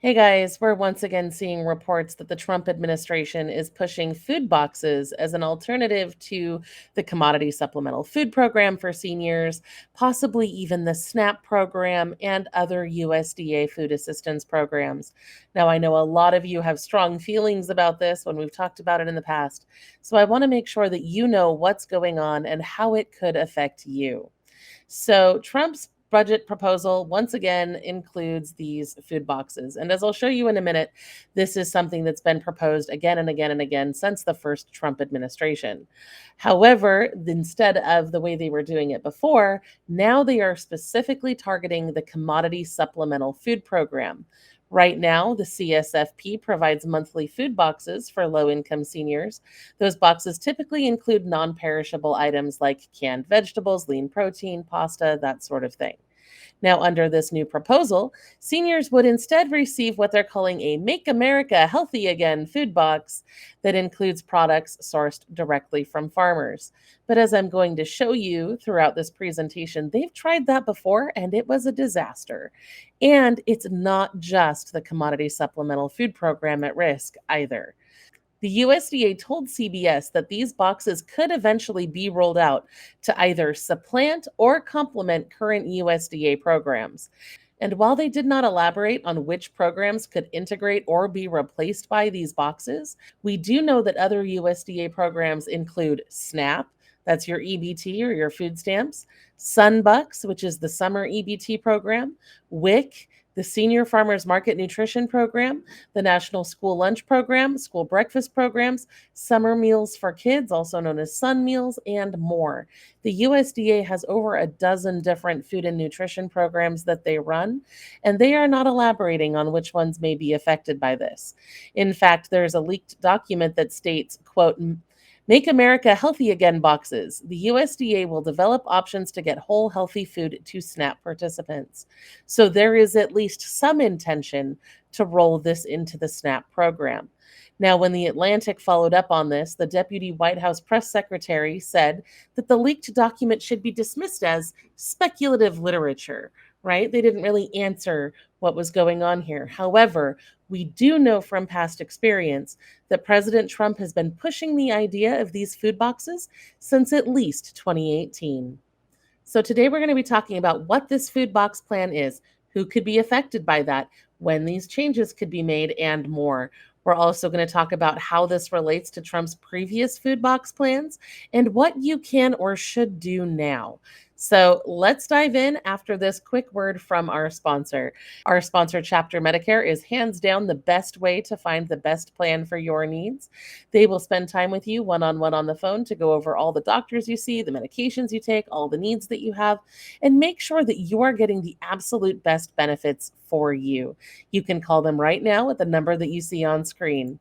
Hey guys, we're once again seeing reports that the Trump administration is pushing food boxes as an alternative to the Commodity Supplemental Food Program for seniors, possibly even the SNAP program and other USDA food assistance programs. Now, I know a lot of you have strong feelings about this when we've talked about it in the past, so I want to make sure that you know what's going on and how it could affect you. So, Trump's budget proposal once again includes these food boxes. And as I'll show you in a minute, this is something that's been proposed again and again and again since the first Trump administration. However, instead of the way they were doing it before, now they are specifically targeting the Commodity Supplemental Food Program. Right now, the CSFP provides monthly food boxes for low income seniors. Those boxes typically include non perishable items like canned vegetables, lean protein, pasta, that sort of thing. Now, under this new proposal, seniors would instead receive what they're calling a Make America Healthy Again food box that includes products sourced directly from farmers. But as I'm going to show you throughout this presentation, they've tried that before and it was a disaster. And it's not just the Commodity Supplemental Food Program at risk either. The USDA told CBS that these boxes could eventually be rolled out to either supplant or complement current USDA programs. And while they did not elaborate on which programs could integrate or be replaced by these boxes, we do know that other USDA programs include SNAP, that's your EBT or your food stamps, Sunbucks, which is the summer EBT program, WIC, the Senior Farmers Market Nutrition Program, the National School Lunch Program, school breakfast programs, summer meals for kids, also known as Sun Meals, and more. The USDA has over a dozen different food and nutrition programs that they run, and they are not elaborating on which ones may be affected by this. In fact, there's a leaked document that states, quote, Make America Healthy Again boxes. The USDA will develop options to get whole healthy food to SNAP participants. So there is at least some intention to roll this into the SNAP program. Now, when The Atlantic followed up on this, the deputy White House press secretary said that the leaked document should be dismissed as speculative literature, right? They didn't really answer what was going on here. However, we do know from past experience that President Trump has been pushing the idea of these food boxes since at least 2018. So today we're going to be talking about what this food box plan is, who could be affected by that, when these changes could be made, and more. We're also going to talk about how this relates to Trump's previous food box plans and what you can or should do now. So let's dive in after this quick word from our sponsor. Our sponsor, Chapter Medicare, is hands down the best way to find the best plan for your needs. They will spend time with you one-on-one on the phone to go over all the doctors you see, the medications you take, all the needs that you have, and make sure that you are getting the absolute best benefits for you. You can call them right now at the number that you see on screen.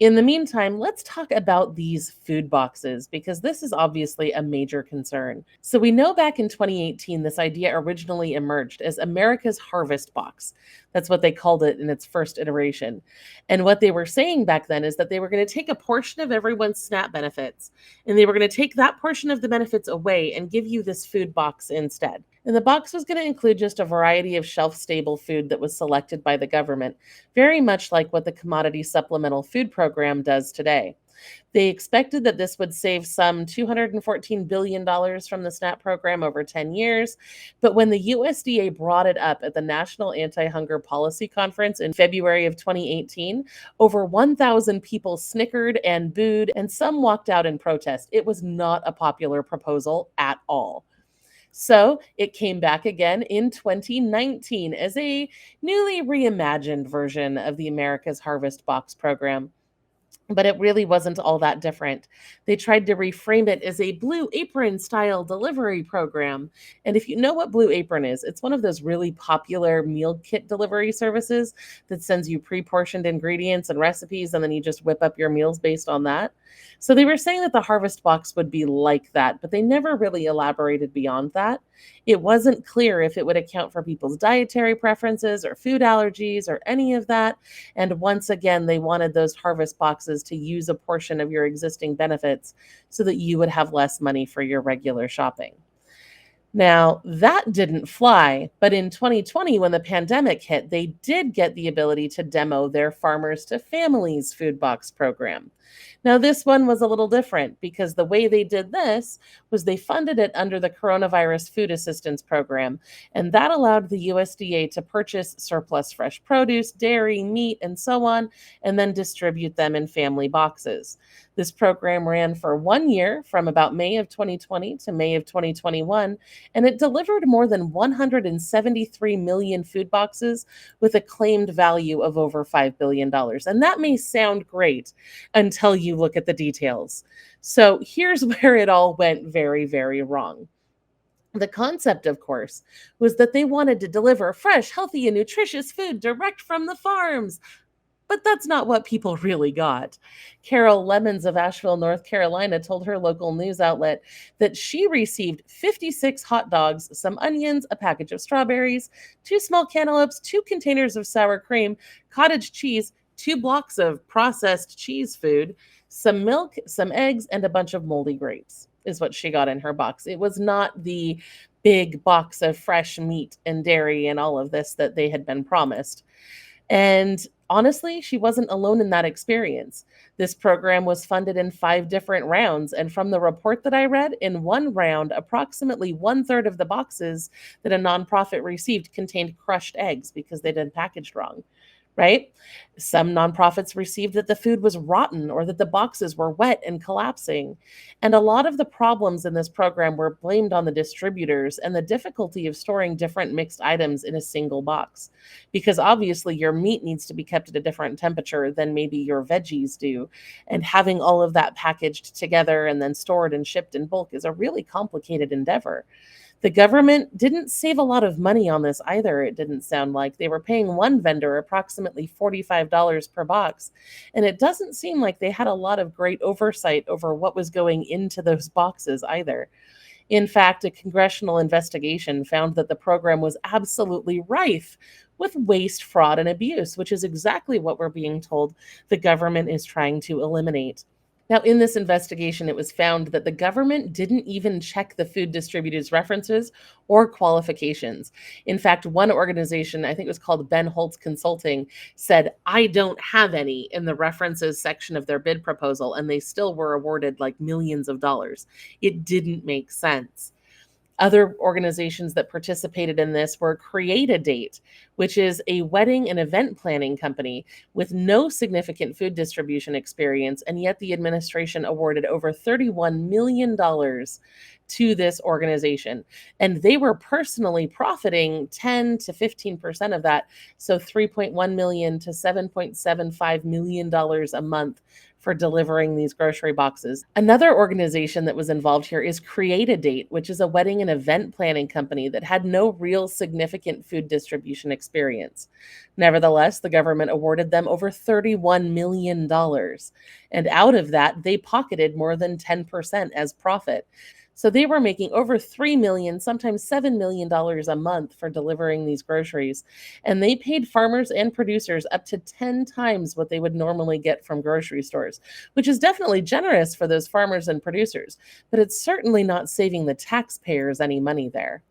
In the meantime, let's talk about these food boxes because this is obviously a major concern. So, we know back in 2018, this idea originally emerged as America's Harvest Box. That's what they called it in its first iteration. And what they were saying back then is that they were going to take a portion of everyone's SNAP benefits and they were going to take that portion of the benefits away and give you this food box instead. And the box was going to include just a variety of shelf stable food that was selected by the government, very much like what the Commodity Supplemental Food Program does today. They expected that this would save some $214 billion from the SNAP program over 10 years. But when the USDA brought it up at the National Anti-Hunger Policy Conference in February of 2018, over 1,000 people snickered and booed, and some walked out in protest. It was not a popular proposal at all. So it came back again in 2019 as a newly reimagined version of the America's Harvest Box program. But it really wasn't all that different. They tried to reframe it as a Blue Apron style delivery program. And if you know what Blue Apron is, it's one of those really popular meal kit delivery services that sends you pre-portioned ingredients and recipes, and then you just whip up your meals based on that. So they were saying that the Harvest Box would be like that, but they never really elaborated beyond that. It wasn't clear if it would account for people's dietary preferences or food allergies or any of that. And once again, they wanted those Harvest Boxes to use a portion of your existing benefits so that you would have less money for your regular shopping. Now, that didn't fly, but in 2020, when the pandemic hit, they did get the ability to demo their Farmers to Families food box program. Now, this one was a little different because the way they did this was they funded it under the Coronavirus Food Assistance Program, and that allowed the USDA to purchase surplus fresh produce, dairy, meat, and so on, and then distribute them in family boxes. This program ran for 1 year from about May of 2020 to May of 2021, and it delivered more than 173 million food boxes with a claimed value of over $5 billion. And that may sound great until you look at the details. So here's where it all went very, very wrong. The concept, of course, was that they wanted to deliver fresh, healthy, and nutritious food direct from the farms. But that's not what people really got. Carol Lemons of Asheville, North Carolina, told her local news outlet that she received 56 hot dogs, some onions, a package of strawberries, two small cantaloupes, two containers of sour cream, cottage cheese, two blocks of processed cheese food, some milk, some eggs, and a bunch of moldy grapes, is what she got in her box. It was not the big box of fresh meat and dairy and all of this that they had been promised. And honestly, she wasn't alone in that experience. This program was funded in 5 different rounds. And from the report that I read, in one round, approximately 1/3 of the boxes that a nonprofit received contained crushed eggs because they'd been packaged wrong, right? Some nonprofits received that the food was rotten or that the boxes were wet and collapsing. And a lot of the problems in this program were blamed on the distributors and the difficulty of storing different mixed items in a single box. Because obviously, your meat needs to be kept at a different temperature than maybe your veggies do. And having all of that packaged together and then stored and shipped in bulk is a really complicated endeavor. The government didn't save a lot of money on this either, it didn't sound like. They were paying one vendor approximately $45 per box, and it doesn't seem like they had a lot of great oversight over what was going into those boxes either. In fact, a congressional investigation found that the program was absolutely rife with waste, fraud, and abuse, which is exactly what we're being told the government is trying to eliminate. Now, in this investigation, it was found that the government didn't even check the food distributors' references or qualifications. In fact, one organization, I think it was called Ben Holtz Consulting, said, I don't have any in the references section of their bid proposal, and they still were awarded like millions of dollars. It didn't make sense. Other organizations that participated in this were Create a Date, which is a wedding and event planning company with no significant food distribution experience, and yet the administration awarded over $31 million to this organization. And they were personally profiting 10 to 15% of that, so $3.1 million to $7.75 million a month for delivering these grocery boxes. Another organization that was involved here is Create a Date, which is a wedding and event planning company that had no real significant food distribution experience. Nevertheless, the government awarded them over $31 million. And out of that, they pocketed more than 10% as profit. So they were making over $3 million, sometimes $7 million a month for delivering these groceries. And they paid farmers and producers up to 10 times what they would normally get from grocery stores, which is definitely generous for those farmers and producers, but it's certainly not saving the taxpayers any money there.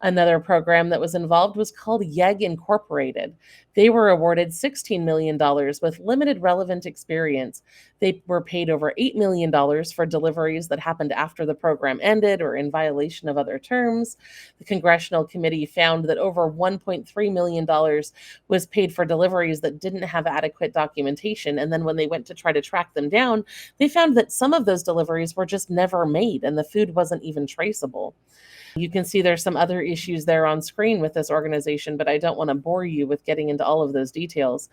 Another program that was involved was called YEG Incorporated. They were awarded $16 million with limited relevant experience. They were paid over $8 million for deliveries that happened after the program ended or in violation of other terms. The congressional committee found that over $1.3 million was paid for deliveries that didn't have adequate documentation. And then when they went to try to track them down, they found that some of those deliveries were just never made and the food wasn't even traceable. You can see there's some other issues there on screen with this organization, but I don't want to bore you with getting into all of those details.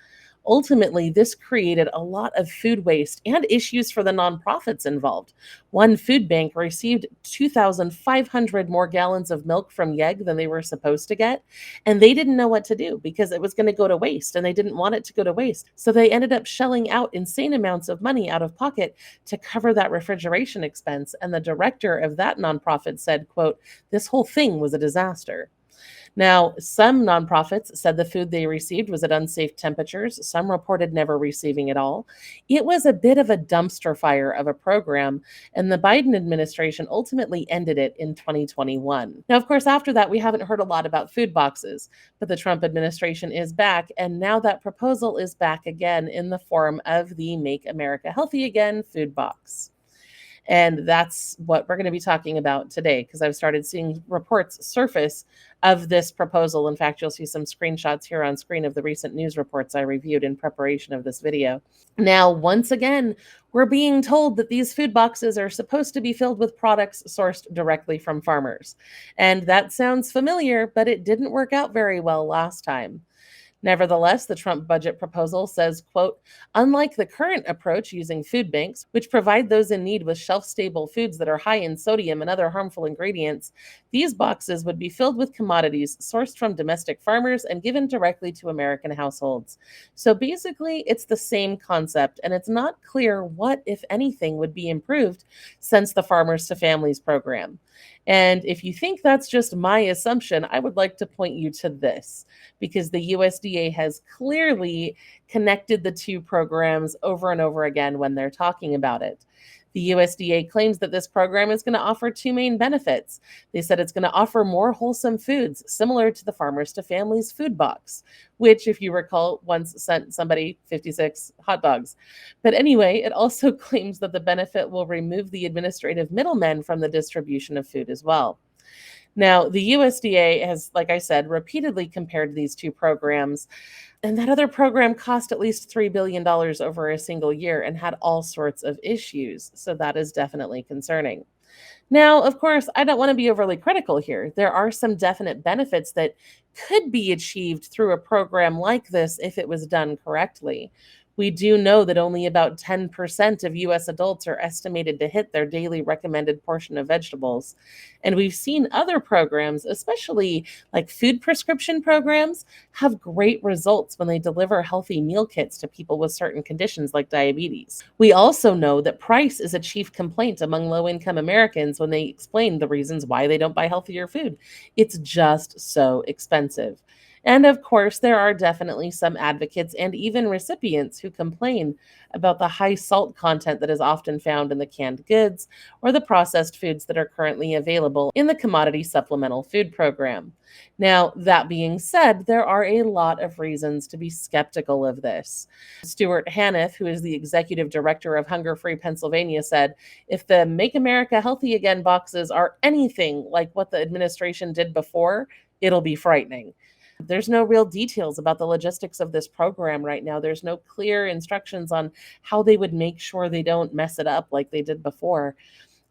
Ultimately, this created a lot of food waste and issues for the nonprofits involved. One food bank received 2,500 more gallons of milk from YEG than they were supposed to get, and they didn't know what to do because it was going to go to waste, and they didn't want it to go to waste. So they ended up shelling out insane amounts of money out of pocket to cover that refrigeration expense, and the director of that nonprofit said, quote, "This whole thing was a disaster." Now, some nonprofits said the food they received was at unsafe temperatures. Some reported never receiving it all. It was a bit of a dumpster fire of a program, and the Biden administration ultimately ended it in 2021. Now, of course, after that, we haven't heard a lot about food boxes, but the Trump administration is back, and now that proposal is back again in the form of the Make America Healthy Again food box. And that's what we're going to be talking about today because I've started seeing reports surface of this proposal. In fact, you'll see some screenshots here on screen of the recent news reports I reviewed in preparation of this video. Now, once again, we're being told that these food boxes are supposed to be filled with products sourced directly from farmers. And that sounds familiar, but it didn't work out very well last time. Nevertheless, the Trump budget proposal says, quote, unlike the current approach using food banks, which provide those in need with shelf-stable foods that are high in sodium and other harmful ingredients, these boxes would be filled with commodities sourced from domestic farmers and given directly to American households. So basically, it's the same concept, and it's not clear what, if anything, would be improved since the Farmers to Families program. And if you think that's just my assumption, I would like to point you to this because the USDA has clearly connected the two programs over and over again when they're talking about it. The USDA claims that this program is going to offer two main benefits. They said it's going to offer more wholesome foods, similar to the Farmers to Families food box, which, if you recall, once sent somebody 56 hot dogs. But anyway, it also claims that the benefit will remove the administrative middlemen from the distribution of food as well. Now, the USDA has, like I said, repeatedly compared these two programs, and that other program cost at least $3 billion over a single year and had all sorts of issues. So that is definitely concerning. Now, of course, I don't want to be overly critical here. There are some definite benefits that could be achieved through a program like this if it was done correctly. We do know that only about 10% of US adults are estimated to hit their daily recommended portion of vegetables. And we've seen other programs, especially like food prescription programs, have great results when they deliver healthy meal kits to people with certain conditions like diabetes. We also know that price is a chief complaint among low income Americans when they explain the reasons why they don't buy healthier food. It's just so expensive. And of course, there are definitely some advocates and even recipients who complain about the high salt content that is often found in the canned goods or the processed foods that are currently available in the Commodity Supplemental Food Program. Now, that being said, there are a lot of reasons to be skeptical of this. Stuart Haniff, who is the executive director of Hunger Free Pennsylvania, said, if the Make America Healthy Again boxes are anything like what the administration did before, it'll be frightening. There's no real details about the logistics of this program right now. There's no clear instructions on how they would make sure they don't mess it up like they did before.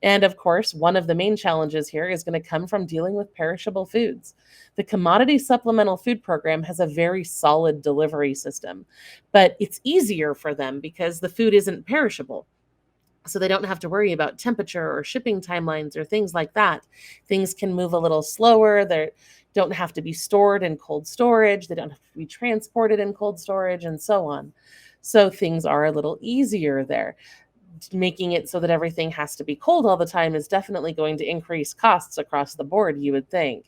And of course, one of the main challenges here is going to come from dealing with perishable foods. The Commodity Supplemental Food Program has a very solid delivery system, but it's easier for them because the food isn't perishable. So they don't have to worry about temperature or shipping timelines or things like that. Things can move a little slower. They don't have to be stored in cold storage. They don't have to be transported in cold storage and so on. So things are a little easier there. Making it so that everything has to be cold all the time is definitely going to increase costs across the board, you would think.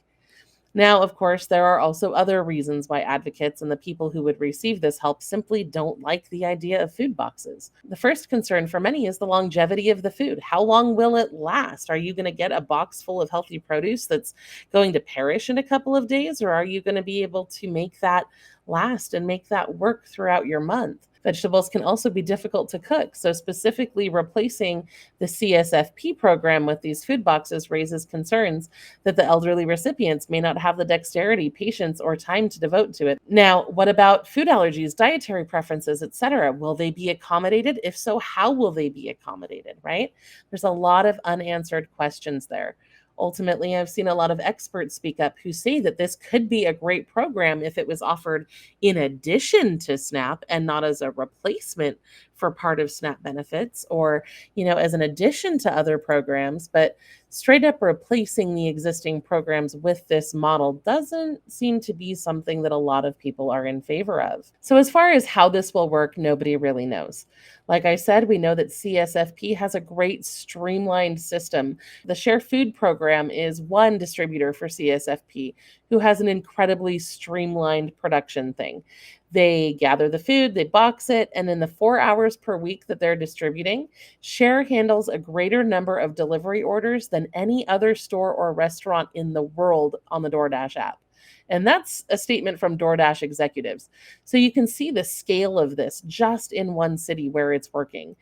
Now, of course, there are also other reasons why advocates and the people who would receive this help simply don't like the idea of food boxes. The first concern for many is the longevity of the food. How long will it last? Are you going to get a box full of healthy produce that's going to perish in a couple of days, or are you going to be able to make that last and make that work throughout your month? Vegetables can also be difficult to cook, so specifically replacing the CSFP program with these food boxes raises concerns that the elderly recipients may not have the dexterity, patience, or time to devote to it. Now, what about food allergies, dietary preferences, etc.? Will they be accommodated? If so, how will they be accommodated, right? There's a lot of unanswered questions there. Ultimately, I've seen a lot of experts speak up who say that this could be a great program if it was offered in addition to SNAP and not as a replacement for part of SNAP benefits or, as an addition to other programs, but straight up replacing the existing programs with this model doesn't seem to be something that a lot of people are in favor of. So, as far as how this will work, nobody really knows. Like I said, we know that CSFP has a great streamlined system. The Share Food Program is one distributor for CSFP who has an incredibly streamlined production thing. They gather the food, they box it, and in the 4 hours per week that they're distributing, Share handles a greater number of delivery orders than any other store or restaurant in the world on the DoorDash app. And that's a statement from DoorDash executives. So you can see the scale of this just in one city where it's working.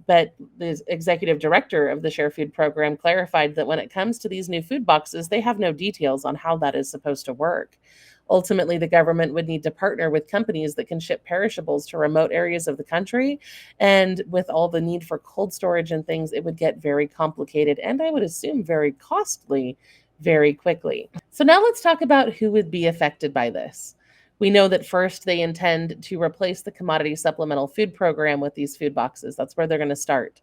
But the executive director of the Share Food Program clarified that when it comes to these new food boxes, they have no details on how that is supposed to work. Ultimately, the government would need to partner with companies that can ship perishables to remote areas of the country. And with all the need for cold storage and things, it would get very complicated and I would assume very costly very quickly. So now let's talk about who would be affected by this. We know that first they intend to replace the Commodity Supplemental Food Program with these food boxes. That's where they're going to start.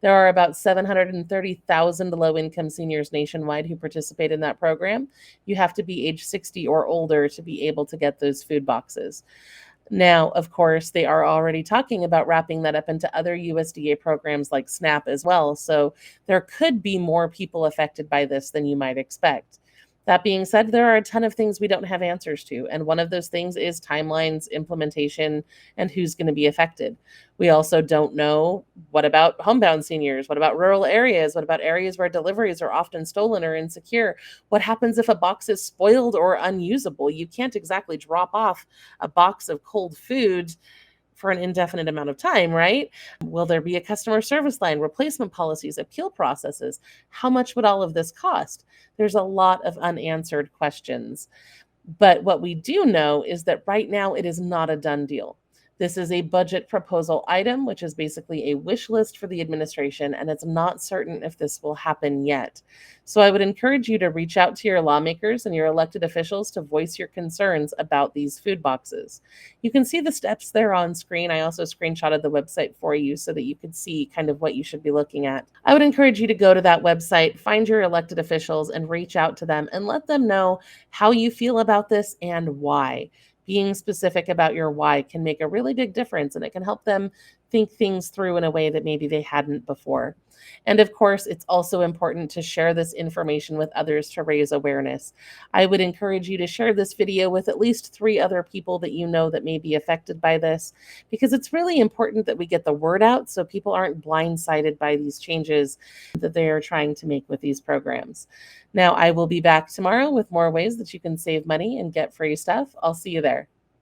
There are about 730,000 low-income seniors nationwide who participate in that program. You have to be age 60 or older to be able to get those food boxes. Now, of course, they are already talking about wrapping that up into other USDA programs like SNAP as well. So there could be more people affected by this than you might expect. That being said, there are a ton of things we don't have answers to. And one of those things is timelines, implementation, and who's going to be affected. We also don't know what about homebound seniors? What about rural areas? What about areas where deliveries are often stolen or insecure? What happens if a box is spoiled or unusable? You can't exactly drop off a box of cold food for an indefinite amount of time, right? Will there be a customer service line, replacement policies, appeal processes? How much would all of this cost? There's a lot of unanswered questions. But what we do know is that right now it is not a done deal. This is a budget proposal item, which is basically a wish list for the administration, and it's not certain if this will happen yet. So I would encourage you to reach out to your lawmakers and your elected officials to voice your concerns about these food boxes. You can see the steps there on screen. I also screenshotted the website for you so that you could see kind of what you should be looking at. I would encourage you to go to that website, find your elected officials, and reach out to them and let them know how you feel about this and why. Being specific about your why can make a really big difference, and it can help them think things through in a way that maybe they hadn't before. And of course, it's also important to share this information with others to raise awareness. I would encourage you to share this video with at least 3 other people that you know that may be affected by this, because it's really important that we get the word out so people aren't blindsided by these changes that they are trying to make with these programs. Now, I will be back tomorrow with more ways that you can save money and get free stuff. I'll see you there.